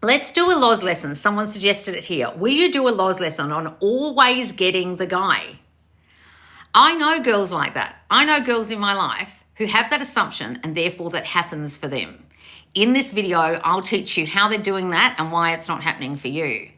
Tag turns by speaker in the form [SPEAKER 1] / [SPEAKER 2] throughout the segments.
[SPEAKER 1] Let's do a Loz lesson. Someone suggested it here. Will you do a Loz lesson on always getting the guy? I know girls like that. I know girls in my life who have that assumption and therefore that happens for them. In this video, I'll teach you how they're doing that and why it's not happening for you.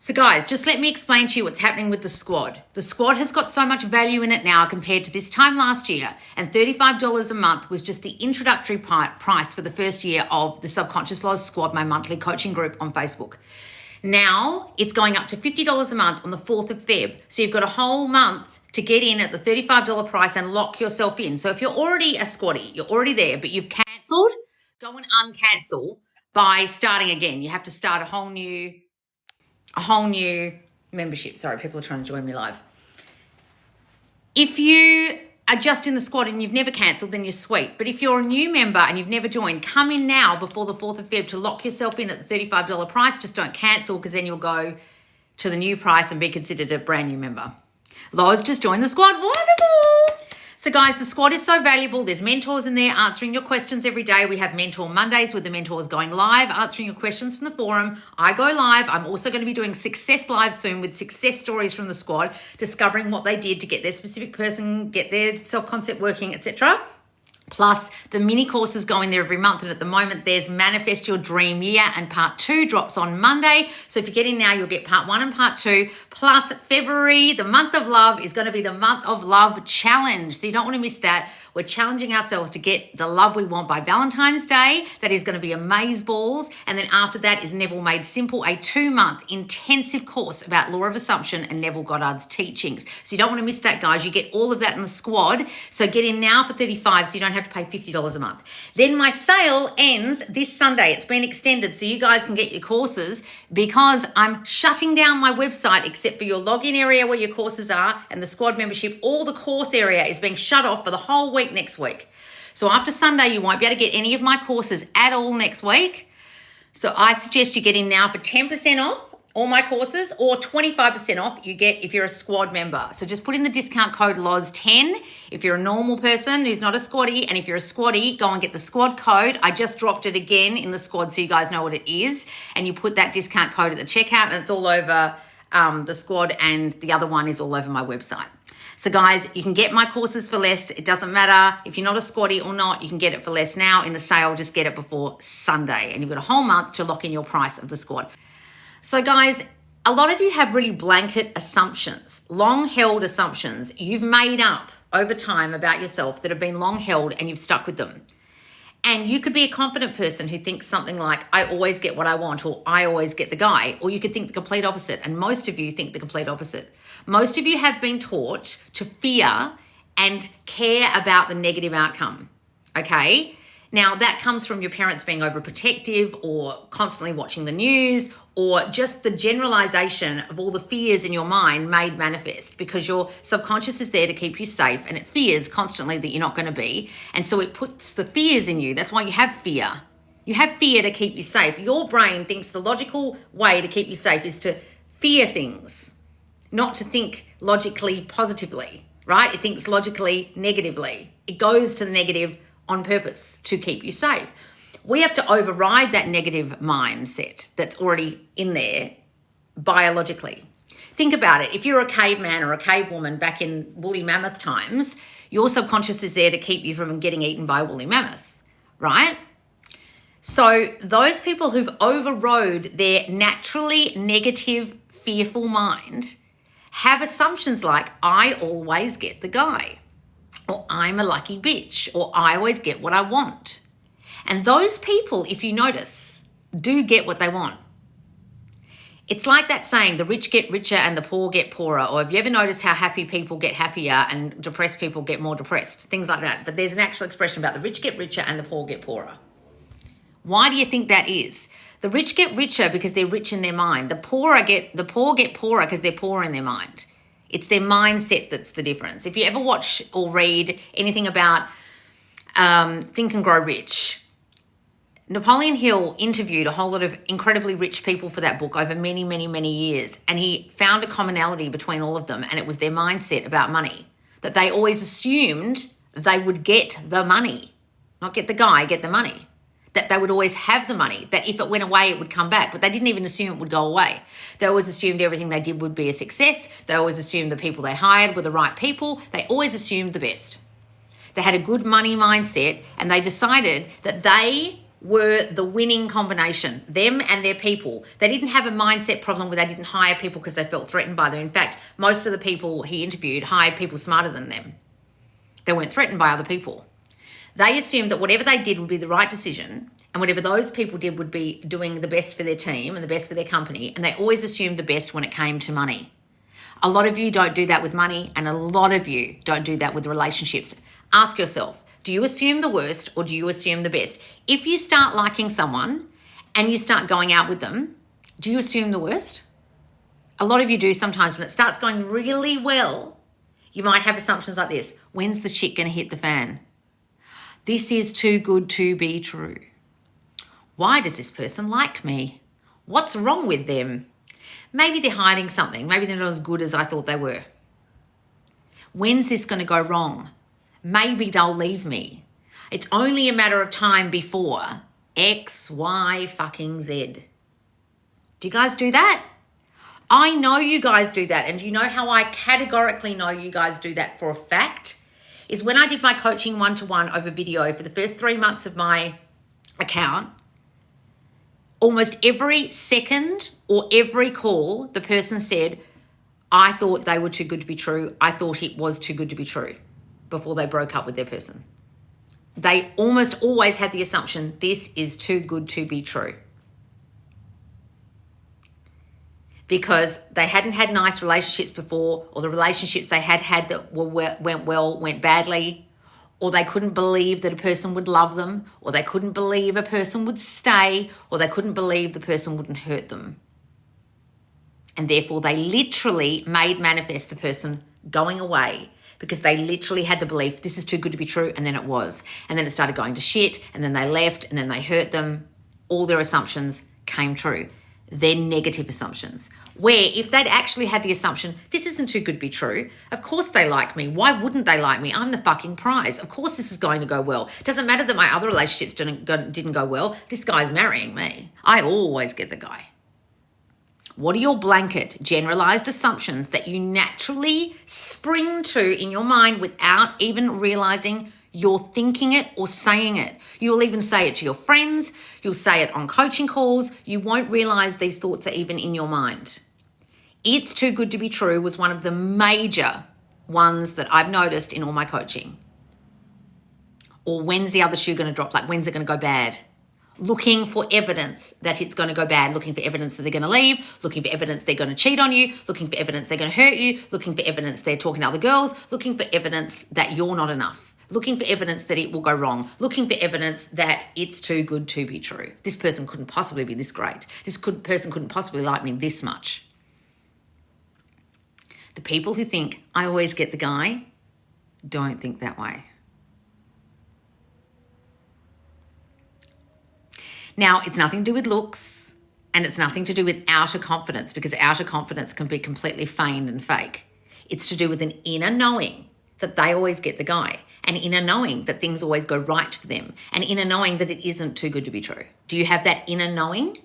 [SPEAKER 1] So guys, just let me explain to you what's happening with the squad. The squad has got so much value in it now compared to this time last year, and $35 a month was just the introductory price for the first year of the Subconscious Loz Squad, my monthly coaching group on Facebook. Now it's going up to $50 a month on the 4th of Feb. So you've got a whole month to get in at the $35 price and lock yourself in. So if you're already a squatty, you're already there, but you've cancelled, go and uncancel by starting again. You have to start a whole new membership. Sorry, people are trying to join me live. If you are just in the squad and you've never cancelled, then you're sweet. But if you're a new member and you've never joined, come in now before the 4th of Feb to lock yourself in at the $35 price. Just don't cancel, because then you'll go to the new price and be considered a brand new member. Loz just joined the squad. Wonderful. So guys, the squad is so valuable. There's mentors in there answering your questions every day. We have Mentor Mondays with the mentors going live, answering your questions from the forum. I go live. I'm also going to be doing Success Live soon with success stories from the squad, discovering what they did to get their specific person, get their self-concept working, etc. Plus, the mini courses go in there every month. And at the moment, there's Manifest Your Dream Year, and part 2 drops on Monday. So if you get in now, you'll get part 1 and part 2. Plus, February, the month of love, is going to be the month of love challenge. So you don't want to miss that. We're challenging ourselves to get the love we want by Valentine's Day. That is going to be amazeballs. And then after that is Neville Made Simple, a 2-month intensive course about law of assumption and Neville Goddard's teachings. So you don't want to miss that, guys. You get all of that in the squad. So get in now for $35 so you don't have to pay $50 a month. Then my sale ends this Sunday. It's been extended so you guys can get your courses, because I'm shutting down my website except for your login area where your courses are and the squad membership. All the course area is being shut off for the whole week next week. So after Sunday, you won't be able to get any of my courses at all next week. So I suggest you get in now for 10% off all my courses, or 25% off you get if you're a squad member. So just put in the discount code LOZ10 if you're a normal person who's not a squatty, and if you're a squatty, go and get the squad code. I just dropped it again in the squad so you guys know what it is, and you put that discount code at the checkout, and it's all over the squad, and the other one is all over my website. So guys, you can get my courses for less. It doesn't matter if you're not a squatty or not, you can get it for less now in the sale. Just get it before Sunday, and you've got a whole month to lock in your price of the squad. So guys, a lot of you have really blanket assumptions, long-held assumptions you've made up over time about yourself that have been long-held, and you've stuck with them. And you could be a confident person who thinks something like, I always get what I want, or I always get the guy. Or you could think the complete opposite. And most of you think the complete opposite. Most of you have been taught to fear and care about the negative outcome. Okay? Now, that comes from your parents being overprotective, or constantly watching the news, or just the generalization of all the fears in your mind made manifest, because your subconscious is there to keep you safe, and it fears constantly that you're not going to be. And so it puts the fears in you. That's why you have fear. You have fear to keep you safe. Your brain thinks the logical way to keep you safe is to fear things, not to think logically positively, right? It thinks logically negatively. It goes to the negative on purpose to keep you safe. We have to override that negative mindset that's already in there biologically. Think about it. If you're a caveman or a cavewoman back in woolly mammoth times, your subconscious is there to keep you from getting eaten by a woolly mammoth, right? So those people who've overrode their naturally negative, fearful mind have assumptions like, I always get the guy, or I'm a lucky bitch, or I always get what I want. And those people, if you notice, do get what they want. It's like that saying, the rich get richer and the poor get poorer. Or have you ever noticed how happy people get happier and depressed people get more depressed? Things like that. But there's an actual expression about the rich get richer and the poor get poorer. Why do you think that is? The rich get richer because they're rich in their mind. The poor get poorer because they're poor in their mind. It's their mindset that's the difference. If you ever watch or read anything about Think and Grow Rich, Napoleon Hill interviewed a whole lot of incredibly rich people for that book over many, many, many years. And he found a commonality between all of them, and it was their mindset about money, that they always assumed they would get the money, not get the guy, get the money, that they would always have the money, that if it went away, it would come back. But they didn't even assume it would go away. They always assumed everything they did would be a success. They always assumed the people they hired were the right people. They always assumed the best. They had a good money mindset, and they decided that they were the winning combination, them and their people. They didn't have a mindset problem where they didn't hire people because they felt threatened by them. In fact, most of the people he interviewed hired people smarter than them. They weren't threatened by other people. They assumed that whatever they did would be the right decision, and whatever those people did would be doing the best for their team and the best for their company, and they always assumed the best when it came to money. A lot of you don't do that with money, and a lot of you don't do that with relationships. Ask yourself, do you assume the worst or do you assume the best? If you start liking someone and you start going out with them, do you assume the worst? A lot of you do sometimes. When it starts going really well, you might have assumptions like this. When's the shit going to hit the fan? This is too good to be true. Why does this person like me? What's wrong with them? Maybe they're hiding something. Maybe they're not as good as I thought they were. When's this going to go wrong? Maybe they'll leave me. It's only a matter of time before X, Y, fucking Z. Do you guys do that? I know you guys do that. And you know how I categorically know you guys do that for a fact? Is when I did my coaching one-to-one over video for the first 3 months of my account, almost every second or every call, the person said, I thought they were too good to be true. I thought it was too good to be true before they broke up with their person. They almost always had the assumption, this is too good to be true. Because they hadn't had nice relationships before, or the relationships they had that went well, went badly, or they couldn't believe that a person would love them, or they couldn't believe a person would stay, or they couldn't believe the person wouldn't hurt them. And therefore they literally made manifest the person going away, because they literally had the belief this is too good to be true, and then it was. And then it started going to shit, and then they left, and then they hurt them. All their assumptions came true. They're negative assumptions. Where if they'd actually had the assumption, this isn't too good to be true, of course they like me. Why wouldn't they like me? I'm the fucking prize. Of course this is going to go well. It doesn't matter that my other relationships didn't go well. This guy's marrying me. I always get the guy. What are your blanket generalized assumptions that you naturally spring to in your mind without even realizing you're thinking it or saying it? You'll even say it to your friends. You'll say it on coaching calls. You won't realize these thoughts are even in your mind. It's too good to be true was one of the major ones that I've noticed in all my coaching. Or when's the other shoe going to drop? Like, when's it going to go bad? Looking for evidence that it's going to go bad, looking for evidence that they're going to leave, looking for evidence they're going to cheat on you, looking for evidence they're going to hurt you, looking for evidence they're talking to other girls, looking for evidence that you're not enough, looking for evidence that it will go wrong, looking for evidence that it's too good to be true. This person couldn't possibly be this great. Person couldn't possibly like me this much. The people who think, I always get the guy, don't think that way. Now, it's nothing to do with looks, and it's nothing to do with outer confidence, because outer confidence can be completely feigned and fake. It's to do with an inner knowing that they always get the guy, an inner knowing that things always go right for them, an inner knowing that it isn't too good to be true. Do you have that inner knowing?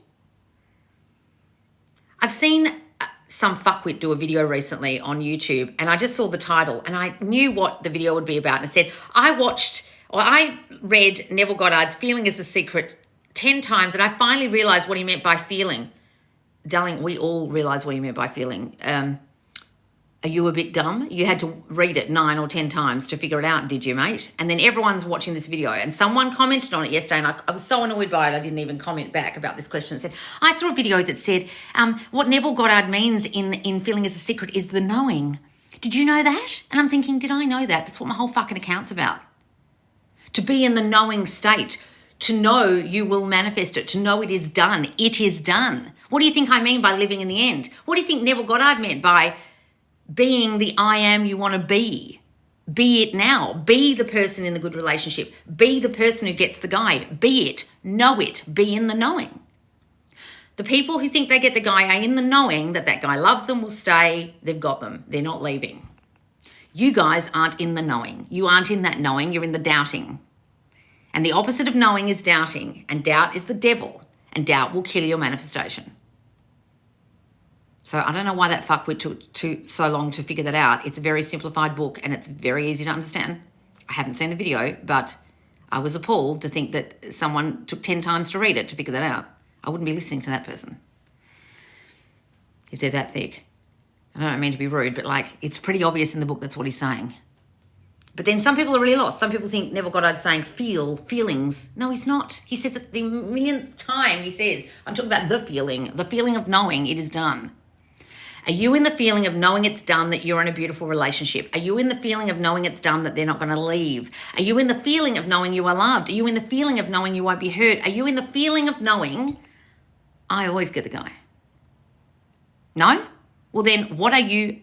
[SPEAKER 1] I've seen some fuckwit do a video recently on YouTube, and I just saw the title and I knew what the video would be about. And it said, I read Neville Goddard's Feeling is a Secret 10 times, and I finally realized what he meant by feeling. Darling, we all realize what he meant by feeling. Are you a bit dumb? You had to read it 9 or 10 times to figure it out, did you, mate? And then everyone's watching this video, and someone commented on it yesterday, and I was so annoyed by it, I didn't even comment back about this question. It said, I saw a video that said, what Neville Goddard means in Feeling is a Secret is the knowing. Did you know that? And I'm thinking, did I know that? That's what my whole fucking account's about. To be in the knowing state, to know you will manifest it, to know it is done. It is done. What do you think I mean by living in the end? What do you think Neville Goddard meant by being the I am you want to be? Be it now. Be the person in the good relationship. Be the person who gets the guy. Be it. Know it. Be in the knowing. The people who think they get the guy are in the knowing that that guy loves them, will stay, they've got them. They're not leaving. You guys aren't in the knowing. You aren't in that knowing. You're in the doubting. And the opposite of knowing is doubting. And doubt is the devil. And doubt will kill your manifestation. So I don't know why that fuckwit took so long to figure that out. It's a very simplified book and it's very easy to understand. I haven't seen the video, but I was appalled to think that someone took 10 times to read it to figure that out. I wouldn't be listening to that person if they're that thick. I don't mean to be rude, but like, it's pretty obvious in the book that's what he's saying. But then some people are really lost. Some people think Neville Goddard's saying feelings. No, he's not. He says it the millionth time. He says, I'm talking about the feeling of knowing it is done. Are you in the feeling of knowing it's done, that you're in a beautiful relationship? Are you in the feeling of knowing it's done, that they're not going to leave? Are you in the feeling of knowing you are loved? Are you in the feeling of knowing you won't be hurt? Are you in the feeling of knowing I always get the guy? No? Well, then what are you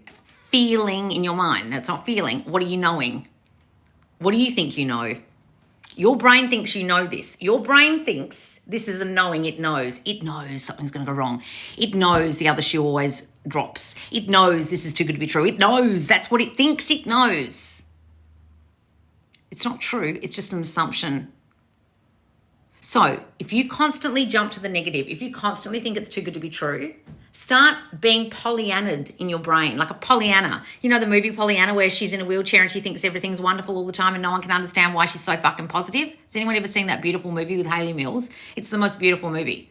[SPEAKER 1] feeling in your mind? That's not feeling. What are you knowing? What do you think you know? Your brain thinks you know this. Your brain thinks this is a knowing. It knows. It knows something's going to go wrong. It knows the other shoe always drops. It knows this is too good to be true. It knows. That's what it thinks it knows. It's not true. It's just an assumption. So if you constantly jump to the negative, if you constantly think it's too good to be true, start being Pollyannaed in your brain, like a Pollyanna. You know the movie Pollyanna, where she's in a wheelchair and she thinks everything's wonderful all the time and no one can understand why she's so fucking positive? Has anyone ever seen that beautiful movie with Hayley Mills? It's the most beautiful movie.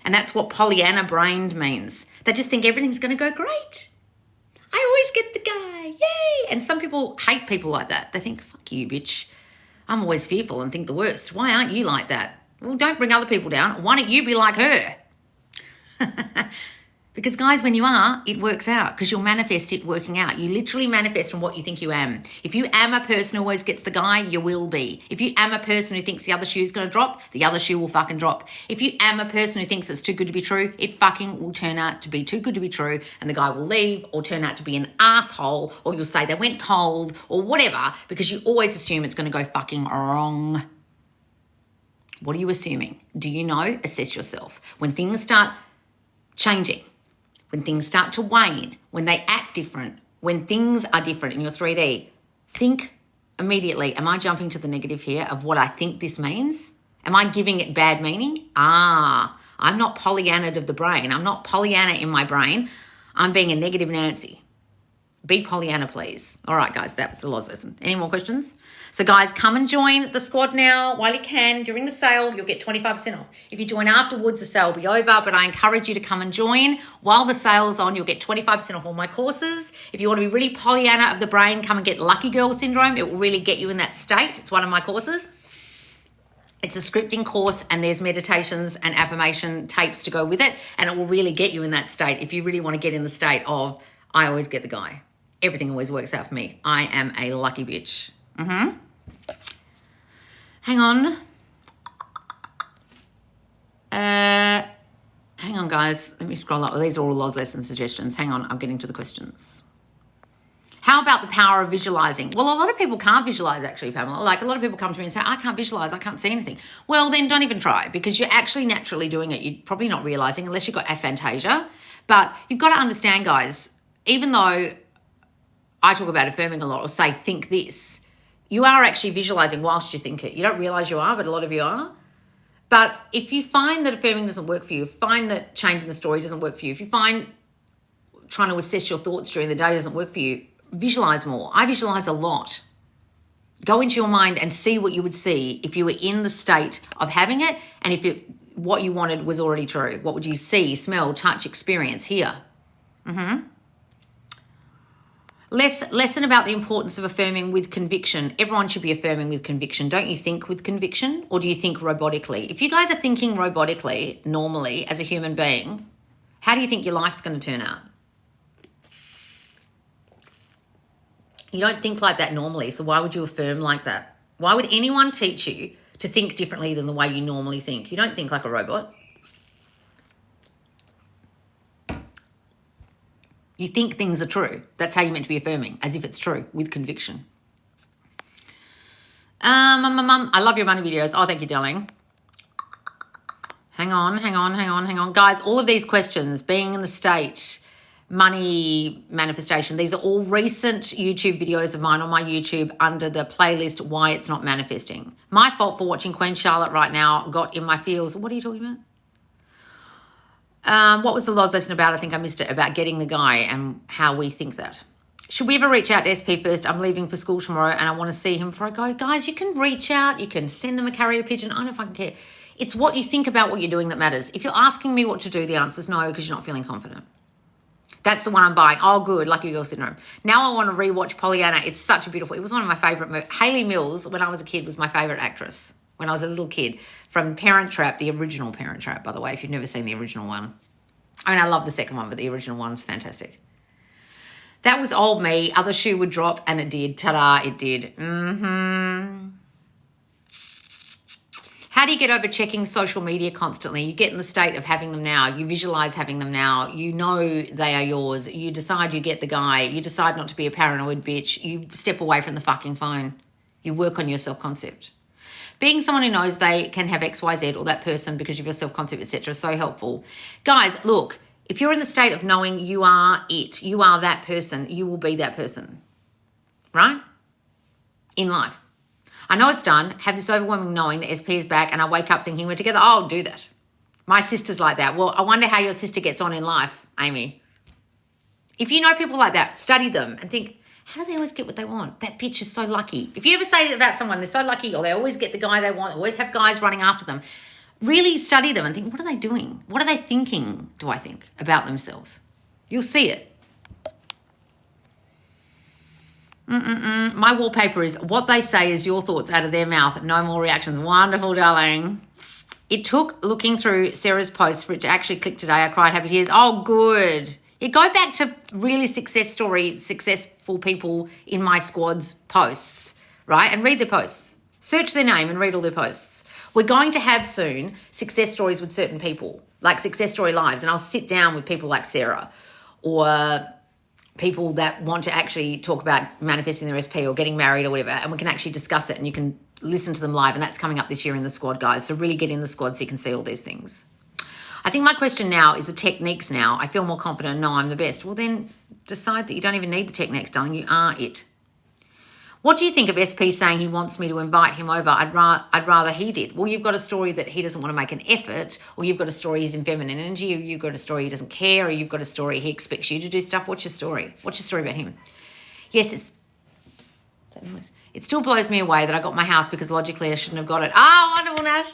[SPEAKER 1] And that's what Pollyanna brained means. They just think everything's going to go great. I always get the guy. Yay. And some people hate people like that. They think, fuck you, bitch. I'm always fearful and think the worst. Why aren't you like that? Well, don't bring other people down. Why don't you be like her? Because guys, when you are, it works out, because you'll manifest it working out. You literally manifest from what you think you am. If you am a person who always gets the guy, you will be. If you am a person who thinks the other shoe's going to drop, the other shoe will fucking drop. If you am a person who thinks it's too good to be true, it fucking will turn out to be too good to be true, and the guy will leave or turn out to be an asshole, or you'll say they went cold or whatever, because you always assume it's going to go fucking wrong. What are you assuming? Do you know? Assess yourself. When things start changing, when things start to wane, when they act different, when things are different in your 3D, think immediately, am I jumping to the negative here of what I think this means? Am I giving it bad meaning? I'm not Pollyanna of the brain. I'm not Pollyanna in my brain. I'm being a negative Nancy. Be Pollyanna, please. All right, guys, that was the Loz lesson. Any more questions? So, guys, come and join the squad now while you can. During the sale, you'll get 25% off. If you join afterwards, the sale will be over, but I encourage you to come and join. While the sale's on, you'll get 25% off all my courses. If you want to be really Pollyanna of the brain, come and get Lucky Girl Syndrome. It will really get you in that state. It's one of my courses. It's a scripting course, and there's meditations and affirmation tapes to go with it, and it will really get you in that state if you really want to get in the state of, I always get the guy. Everything always works out for me. I am a lucky bitch. Hang on. Hang on, guys. Let me scroll up. These are all Loz lesson suggestions. Hang on. I'm getting to the questions. How about the power of visualizing? Well, a lot of people can't visualize, actually, Pamela. Like, a lot of people come to me and say, I can't visualize. I can't see anything. Well, then don't even try, because you're actually naturally doing it. You're probably not realizing, unless you've got aphantasia. But you've got to understand, guys, even though I talk about affirming a lot or say, think this, you are actually visualizing whilst you think it. You don't realize you are, but a lot of you are. But if you find that affirming doesn't work for you, find that changing the story doesn't work for you, if you find trying to assess your thoughts during the day doesn't work for you, visualize more. I visualize a lot. Go into your mind and see what you would see if you were in the state of having it, and if what you wanted was already true. What would you see, smell, touch, experience, hear? Lesson about the importance of affirming with conviction. Everyone should be affirming with conviction. Don't you think with conviction, or do you think robotically? If you guys are thinking robotically, normally, as a human being, how do you think your life's going to turn out? You don't think like that normally, so why would you affirm like that? Why would anyone teach you to think differently than the way you normally think? You don't think like a robot. You think things are true. That's how you're meant to be affirming, as if it's true, with conviction. I love your money videos. Oh, thank you, darling. Hang on. Guys, all of these questions, being in the state, money manifestation, these are all recent YouTube videos of mine on my YouTube under the playlist Why It's Not Manifesting. My fault for watching Queen Charlotte right now got in my feels. What are you talking about? What was the Loz lesson about? I think I missed it, about getting the guy and how we think that. Should we ever reach out to SP first? I'm leaving for school tomorrow and I want to see him before I go. Guys, you can reach out. You can send them a carrier pigeon. I don't fucking care. It's what you think about what you're doing that matters. If you're asking me what to do, the answer is no, because you're not feeling confident. That's the one I'm buying. Oh, good. Lucky girl syndrome. Now I want to rewatch Pollyanna. It's such a beautiful... It was one of my favourite movies. Hayley Mills, when I was a kid, was my favourite actress. When I was a little kid. From Parent Trap, the original Parent Trap, by the way, if you've never seen the original one. I mean, I love the second one, but the original one's fantastic. That was old me. Other shoe would drop, and it did. Ta-da, it did. How do you get over checking social media constantly? You get in the state of having them now. You visualize having them now. You know they are yours. You decide you get the guy. You decide not to be a paranoid bitch. You step away from the fucking phone. You work on your self-concept. Being someone who knows they can have X, Y, Z, or that person because of your self-concept, etc., is so helpful. Guys, look. If you're in the state of knowing you are it, you are that person, you will be that person, right? In life. I know it's done, have this overwhelming knowing that SP is back, and I wake up thinking we're together. Oh, I'll do that. My sister's like that. Well, I wonder how your sister gets on in life, Amy. If you know people like that, study them and think, how do they always get what they want? That bitch is so lucky. If you ever say about someone, they're so lucky, or they always get the guy they want, always have guys running after them, really study them and think, what are they doing? What are they thinking, do I think, about themselves? You'll see it. My wallpaper is what they say is your thoughts out of their mouth. No more reactions. Wonderful, darling. It took looking through Sarah's post for it to actually click today. I cried happy tears. Oh, good. You go back to really successful people in my squad's posts, right? And read their posts. Search their name and read all their posts. We're going to have soon success stories with certain people, like success story lives. And I'll sit down with people like Sarah or people that want to actually talk about manifesting their SP or getting married or whatever. And we can actually discuss it and you can listen to them live. And that's coming up this year in the squad, guys. So really get in the squad so you can see all these things. I think my question now is the techniques now. I feel more confident and know I'm the best. Well, then decide that you don't even need the techniques, darling. You are it. What do you think of SP saying he wants me to invite him over? I'd rather he did. Well, you've got a story that he doesn't want to make an effort, or you've got a story he's in feminine energy, or you've got a story he doesn't care, or you've got a story he expects you to do stuff. What's your story? What's your story about him? Yes, it still blows me away that I got my house because logically I shouldn't have got it. Oh, wonderful, Nat.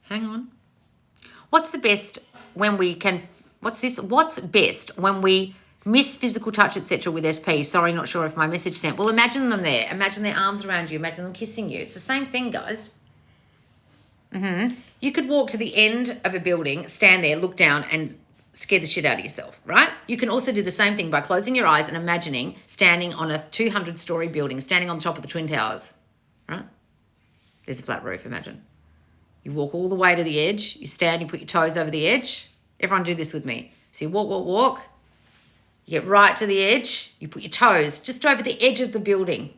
[SPEAKER 1] Hang on. What's best when we miss physical touch, etc. with SP? Sorry, not sure if my message sent. Well, imagine them there. Imagine their arms around you. Imagine them kissing you. It's the same thing, guys. You could walk to the end of a building, stand there, look down, and scare the shit out of yourself, right? You can also do the same thing by closing your eyes and imagining standing on a 200-story building, standing on top of the Twin Towers, right? There's a flat roof, imagine. You walk all the way to the edge. You stand, you put your toes over the edge. Everyone do this with me. So you walk. You get right to the edge. You put your toes just over the edge of the building.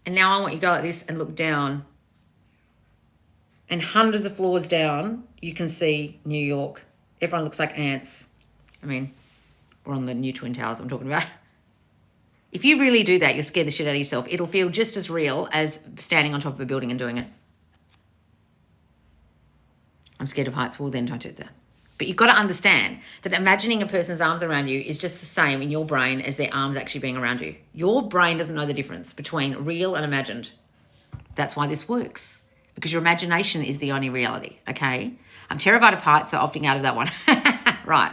[SPEAKER 1] And now I want you to go like this and look down. And hundreds of floors down, you can see New York. Everyone looks like ants. I mean, we're on the new Twin Towers I'm talking about. If you really do that, you'll scare the shit out of yourself. It'll feel just as real as standing on top of a building and doing it. I'm scared of heights. Well, then don't do that. But you've got to understand that imagining a person's arms around you is just the same in your brain as their arms actually being around you. Your brain doesn't know the difference between real and imagined. That's why this works, because your imagination is the only reality, okay? I'm terrified of heights, so opting out of that one. Right.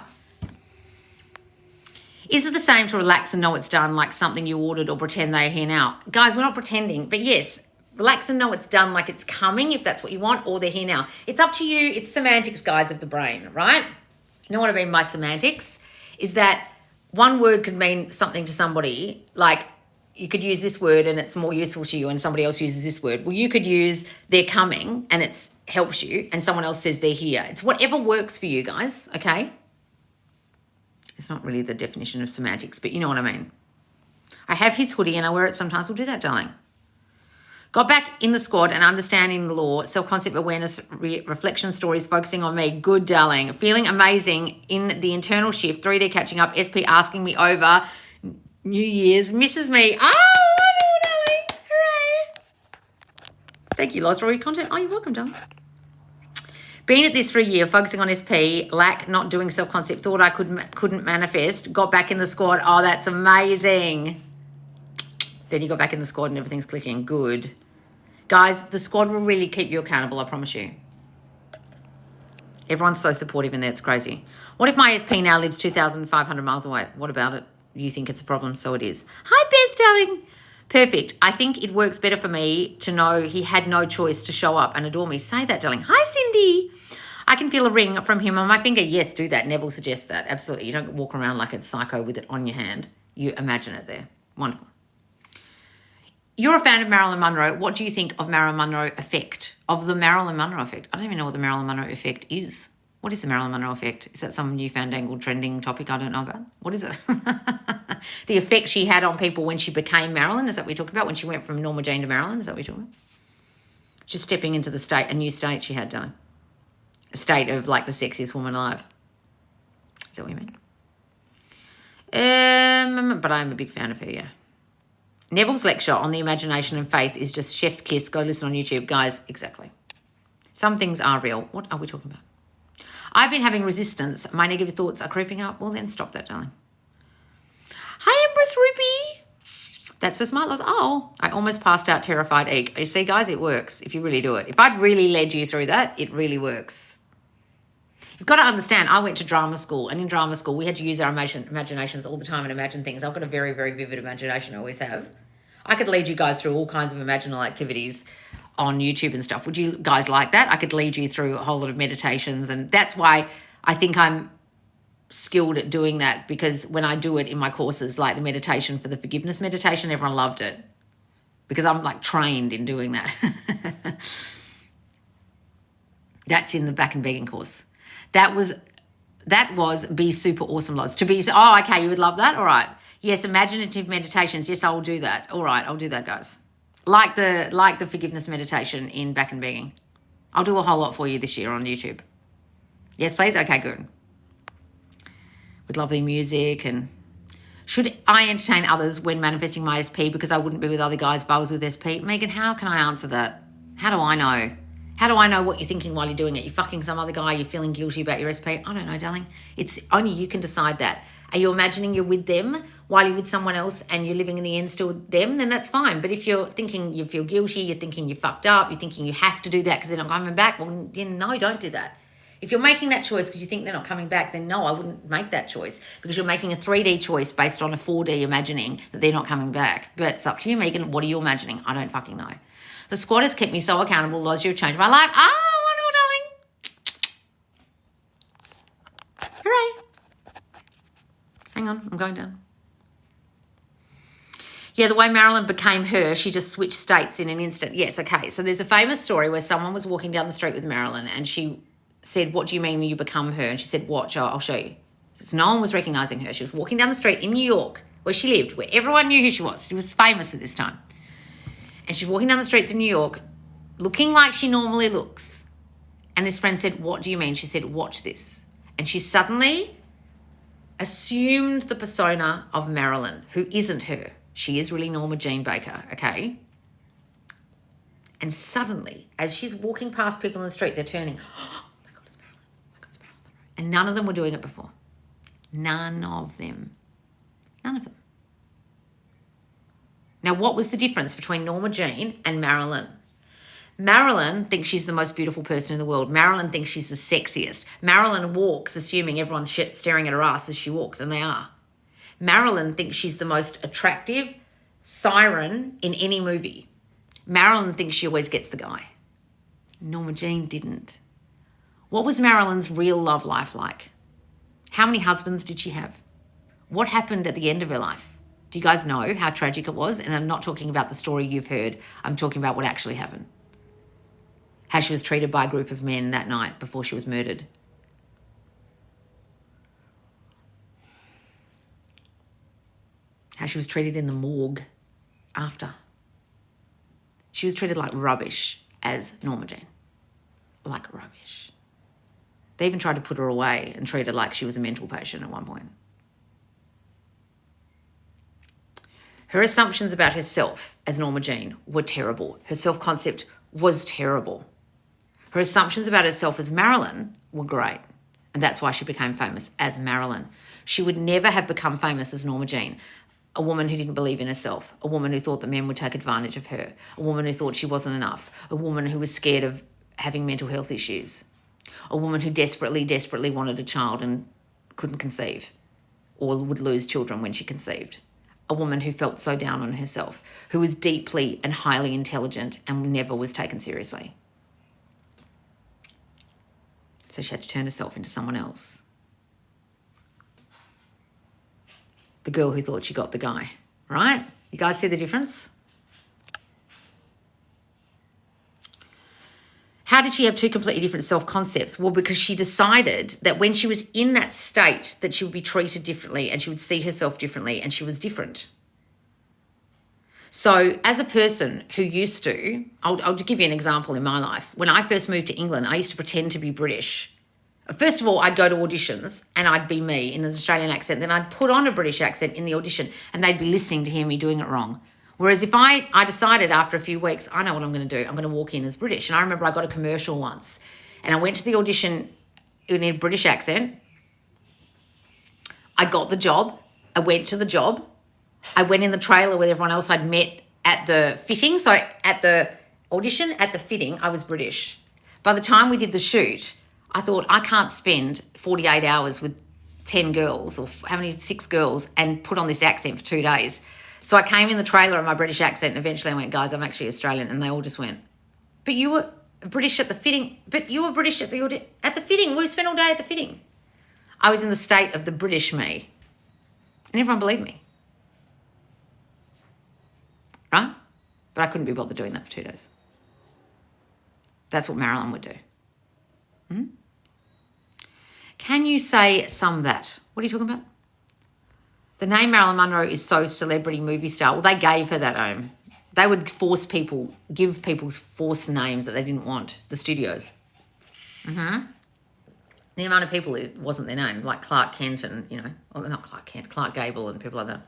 [SPEAKER 1] Is it the same to relax and know it's done, like something you ordered, or pretend they're here now? Guys, we're not pretending, but yes, relax and know it's done, like it's coming, if that's what you want, or they're here now. It's up to you. It's semantics, guys, of the brain, right? You know what I mean by semantics? Is that one word could mean something to somebody, like you could use this word and it's more useful to you and somebody else uses this word. Well, you could use they're coming and it helps you and someone else says they're here. It's whatever works for you, guys, okay? It's not really the definition of semantics, but you know what I mean. I have his hoodie and I wear it sometimes. We'll do that, darling. Got back in the squad and understanding the law, self-concept awareness, reflection stories, focusing on me. Good, darling. Feeling amazing in the internal shift, 3D catching up, SP asking me over, New Year's, misses me. Oh, wonderful, darling. Hooray. Thank you, Loz, for all your content. Oh, you're welcome, darling. Been at this for a year, focusing on SP, lack, not doing self-concept, thought I couldn't manifest, got back in the squad. Oh, that's amazing. Then you got back in the squad and everything's clicking. Good. Guys, the squad will really keep you accountable, I promise you. Everyone's so supportive in there, it's crazy. What if my SP now lives 2,500 miles away? What about it? You think it's a problem, so it is. Hi, Beth, darling. Perfect. I think it works better for me to know he had no choice to show up and adore me. Say that, darling. Hi, Cindy. I can feel a ring from him on my finger. Yes, do that. Neville suggests that. Absolutely. You don't walk around like a psycho with it on your hand. You imagine it there. Wonderful. You're a fan of Marilyn Monroe. What do you think of Marilyn Monroe effect? Of the Marilyn Monroe effect? I don't even know what the Marilyn Monroe effect is. What is the Marilyn Monroe effect? Is that some new fandangled trending topic I don't know about? What is it? The effect she had on people when she became Marilyn. Is that what we're talking about? When she went from Norma Jean to Marilyn? Is that what we're talking about? Just stepping into the state, a new state she had done. A state of like the sexiest woman alive. Is that what you mean? But I'm a big fan of her, yeah. Neville's lecture on the imagination and faith is just chef's kiss. Go listen on YouTube, guys. Exactly. Some things are real. What are we talking about? I've been having resistance. My negative thoughts are creeping up. Well, then stop that, darling. Hi, Empress Ruby. That's so smart, Loz. Oh, I almost passed out terrified. You see, guys, it works if you really do it. If I'd really led you through that, it really works. You've got to understand, I went to drama school, and in drama school, we had to use our imaginations all the time and imagine things. I've got a very, very vivid imagination. I always have. I could lead you guys through all kinds of imaginal activities on YouTube and stuff. Would you guys like that? I could lead you through a whole lot of meditations, and that's why I think I'm skilled at doing that, because when I do it in my courses, like the meditation for the forgiveness meditation, everyone loved it because I'm like trained in doing that. That's in the Back and Begging course. That was Be Super Awesome, Loz. To be, oh, okay, you would love that? All right. Yes, imaginative meditations. Yes, I'll do that. All right, I'll do that, guys. Like the forgiveness meditation in Back and Begging. I'll do a whole lot for you this year on YouTube. Yes, please? Okay, good. With lovely music. And should I entertain others when manifesting my SP because I wouldn't be with other guys if I was with SP? Megan, how can I answer that? How do I know? How do I know what you're thinking while you're doing it? You're fucking some other guy, you're feeling guilty about your SP. I don't know, darling. It's only you can decide that. Are you imagining you're with them while you're with someone else and you're living in the end still with them? Then that's fine. But if you're thinking you feel guilty, you're thinking you're fucked up, you're thinking you have to do that because they're not coming back, well, no, don't do that. If you're making that choice because you think they're not coming back, then no, I wouldn't make that choice, because you're making a 3D choice based on a 4D imagining that they're not coming back. But it's up to you, Megan. What are you imagining? I don't fucking know. The squad has kept me so accountable. Loz, you've changed my life. Oh, wonderful, darling. Hooray. Hang on, I'm going down. Yeah, the way Marilyn became her, she just switched states in an instant. Yes, okay. So there's a famous story where someone was walking down the street with Marilyn and she said, what do you mean you become her? And she said, watch, I'll show you. Because no one was recognizing her. She was walking down the street in New York, where she lived, where everyone knew who she was. She was famous at this time. And she's walking down the streets of New York, looking like she normally looks. And this friend said, what do you mean? She said, watch this. And she suddenly assumed the persona of Marilyn, who isn't her. She is really Norma Jean Baker, okay? And suddenly, as she's walking past people in the street, they're turning, oh my God, it's Marilyn. Oh my God, it's Marilyn. And none of them were doing it before. None of them. None of them. Now, what was the difference between Norma Jean and Marilyn? Marilyn thinks she's the most beautiful person in the world. Marilyn thinks she's the sexiest. Marilyn walks assuming everyone's staring at her ass as she walks, and they are. Marilyn thinks she's the most attractive siren in any movie. Marilyn thinks she always gets the guy. Norma Jean didn't. What was Marilyn's real love life like? How many husbands did she have? What happened at the end of her life? Do you guys know how tragic it was? And I'm not talking about the story you've heard. I'm talking about what actually happened. How she was treated by a group of men that night before she was murdered. How she was treated in the morgue after. She was treated like rubbish as Norma Jean. Like rubbish. They even tried to put her away and treat her like she was a mental patient at one point. Her assumptions about herself as Norma Jean were terrible. Her self-concept was terrible. Her assumptions about herself as Marilyn were great. And that's why she became famous as Marilyn. She would never have become famous as Norma Jean, a woman who didn't believe in herself, a woman who thought that men would take advantage of her, a woman who thought she wasn't enough, a woman who was scared of having mental health issues, a woman who desperately, desperately wanted a child and couldn't conceive or would lose children when she conceived, a woman who felt so down on herself, who was deeply and highly intelligent and never was taken seriously. So she had to turn herself into someone else. The girl who thought she got the guy, right? You guys see the difference? How did she have two completely different self-concepts? Well, because she decided that when she was in that state that she would be treated differently and she would see herself differently and she was different. So as a person who used to, I'll give you an example in my life. When I first moved to England, I used to pretend to be British. First of all, I'd go to auditions and I'd be me in an Australian accent. Then I'd put on a British accent in the audition and they'd be listening to hear me doing it wrong. Whereas if I decided after a few weeks, I know what I'm going to do. I'm going to walk in as British. And I remember I got a commercial once and I went to the audition in a British accent. I got the job. I went to the job. I went in the trailer with everyone else I'd met at the fitting. So at the audition, at the fitting, I was British. By the time we did the shoot, I thought I can't spend 48 hours with 10 girls or 6 girls and put on this accent for 2 days. So I came in the trailer in my British accent and eventually I went, guys, I'm actually Australian. And they all just went, but you were British at the fitting. But you were British at the fitting. We spent all day at the fitting. I was in the state of the British me. And everyone believed me. Right? But I couldn't be bothered doing that for 2 days. That's what Marilyn would do. Can you say some that? What are you talking about? The name Marilyn Monroe is so celebrity movie star. Well, they gave her that name. They would give people forced names that they didn't want, the studios. The amount of people it wasn't their name, like Clark Kent and, well, not Clark Kent, Clark Gable and people like that.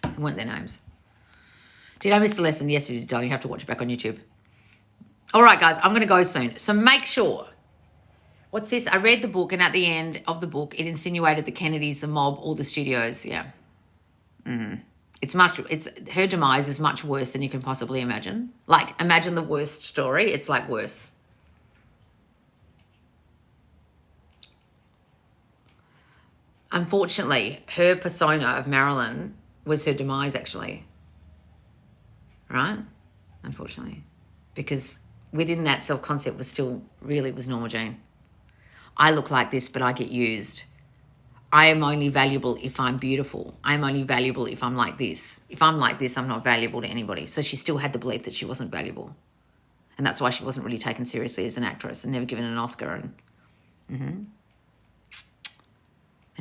[SPEAKER 1] It weren't their names. Did I miss the lesson? Yes, you did, darling. You have to watch it back on YouTube. All right, guys, I'm going to go soon. So make sure. What's this? I read the book, and at the end of the book, it insinuated the Kennedys, the mob, all the studios. Yeah. Her demise is much worse than you can possibly imagine. Like, imagine the worst story. It's like worse. Unfortunately, her persona of Marilyn was her demise, actually. Right? Unfortunately. Because within that self-concept was Norma Jean. I look like this, but I get used. I am only valuable if I'm beautiful. I'm only valuable if I'm like this. If I'm like this, I'm not valuable to anybody. So she still had the belief that she wasn't valuable. And that's why she wasn't really taken seriously as an actress and never given an Oscar. And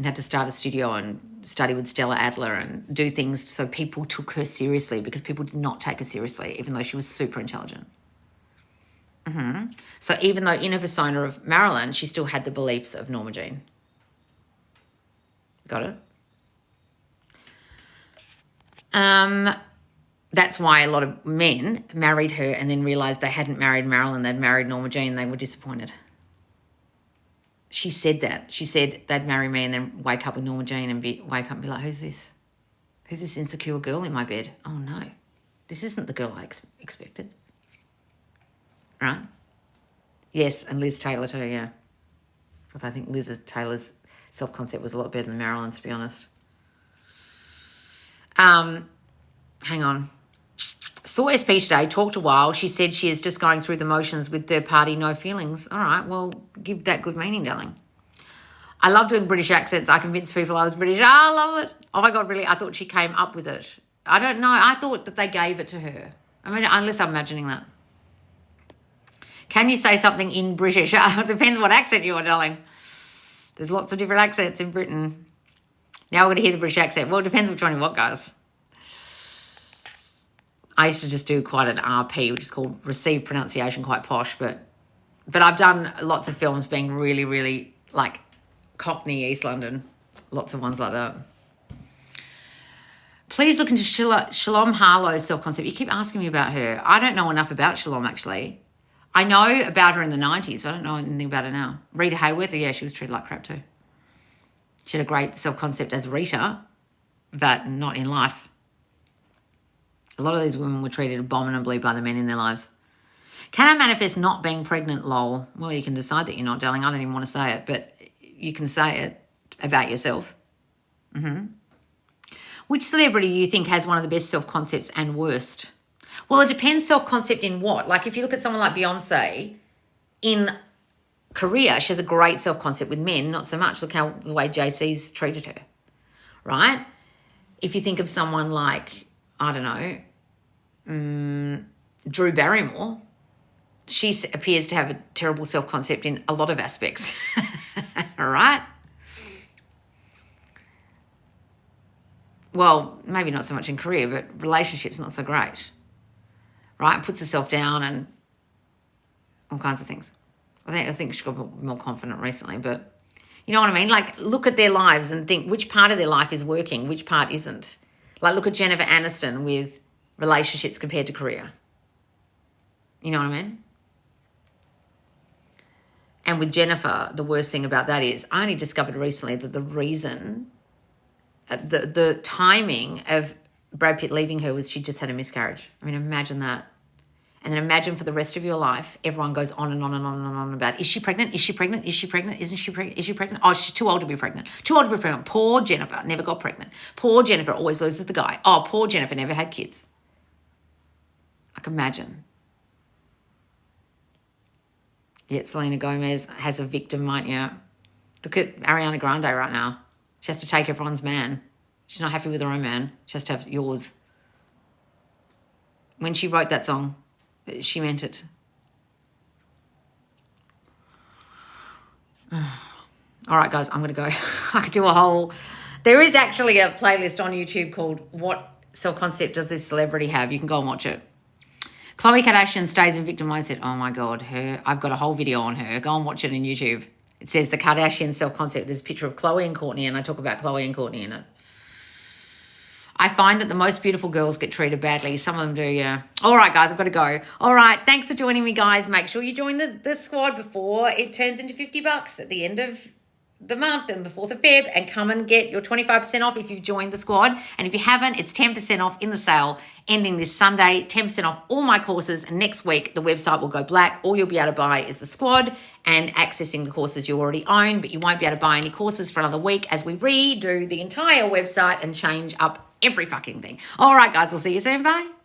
[SPEAKER 1] had to start a studio and study with Stella Adler and do things so people took her seriously, because people did not take her seriously, even though she was super intelligent. So even though in her persona of Marilyn, she still had the beliefs of Norma Jean. Got it? That's why a lot of men married her and then realised they hadn't married Marilyn, they'd married Norma Jean. They were disappointed. She said that. She said they'd marry me and then wake up with Norma Jean and wake up and be like, who's this? Who's this insecure girl in my bed? Oh, no. This isn't the girl I expected. Right? Yes, and Liz Taylor too, yeah. Because I think Liz Taylor's self-concept was a lot better than Marilyn's, to be honest. Hang on. Saw SP today, talked a while. She said she is just going through the motions with third party, no feelings. All right, well, give that good meaning, darling. I love doing British accents. I convinced people I was British. I love it. Oh, my God, really? I thought she came up with it. I don't know. I thought that they gave it to her. I mean, unless I'm imagining that. Can you say something in British? It depends what accent you are, darling. There's lots of different accents in Britain. Now we're going to hear the British accent. Well, it depends which one you want, guys. I used to just do quite an RP, which is called Received Pronunciation, quite posh, but I've done lots of films being really, really like Cockney, East London, lots of ones like that. Please look into Shalom Harlow's self-concept. You keep asking me about her. I don't know enough about Shalom, actually. I know about her in the 90s, but I don't know anything about her now. Rita Hayworth, yeah, she was treated like crap too. She had a great self-concept as Rita, but not in life. A lot of these women were treated abominably by the men in their lives. Can I manifest not being pregnant, lol? Well, you can decide that you're not, darling. I don't even want to say it, but you can say it about yourself. Which celebrity do you think has one of the best self-concepts and worst? Well, it depends self-concept in what. Like if you look at someone like Beyonce, in Korea, she has a great self-concept with men, not so much. Look how the way JC's treated her, right? If you think of someone like, I don't know, Drew Barrymore, she appears to have a terrible self-concept in a lot of aspects, all right? Well, maybe not so much in career, but relationships not so great, right? Puts herself down and all kinds of things. I think she got more confident recently, but you know what I mean? Like, look at their lives and think which part of their life is working, which part isn't. Like, look at Jennifer Aniston with relationships compared to career. You know what I mean? And with Jennifer, the worst thing about that is I only discovered recently that the reason, the timing of Brad Pitt leaving her was she just had a miscarriage. I mean, imagine that. And then imagine for the rest of your life, everyone goes on and on and on and on about, is she pregnant? Is she pregnant? Is she pregnant? Isn't she pregnant? Is she pregnant? Oh, she's too old to be pregnant. Too old to be pregnant. Poor Jennifer never got pregnant. Poor Jennifer always loses the guy. Oh, poor Jennifer never had kids. I can imagine. Yet Selena Gomez has a victim, might you? Look at Ariana Grande right now. She has to take everyone's man. She's not happy with her own man. She has to have yours. When she wrote that song, she meant it. All right, guys, I'm going to go. I could do a whole... There is actually a playlist on YouTube called What Self-Concept Does This Celebrity Have? You can go and watch it. Khloe Kardashian stays in victim mindset. Oh, my God. I've got a whole video on her. Go and watch it on YouTube. It says the Kardashian self-concept. There's a picture of Khloe and Kourtney, and I talk about Khloe and Kourtney in it. I find that the most beautiful girls get treated badly. Some of them do, yeah. All right, guys, I've got to go. All right, thanks for joining me, guys. Make sure you join the squad before it turns into $50 at the end of the month and the 4th of Feb, and come and get your 25% off if you've joined the squad. And if you haven't, it's 10% off in the sale ending this Sunday, 10% off all my courses. And next week, the website will go black. All you'll be able to buy is the squad and accessing the courses you already own, but you won't be able to buy any courses for another week as we redo the entire website and change up every fucking thing. All right, guys, I'll see you soon. Bye.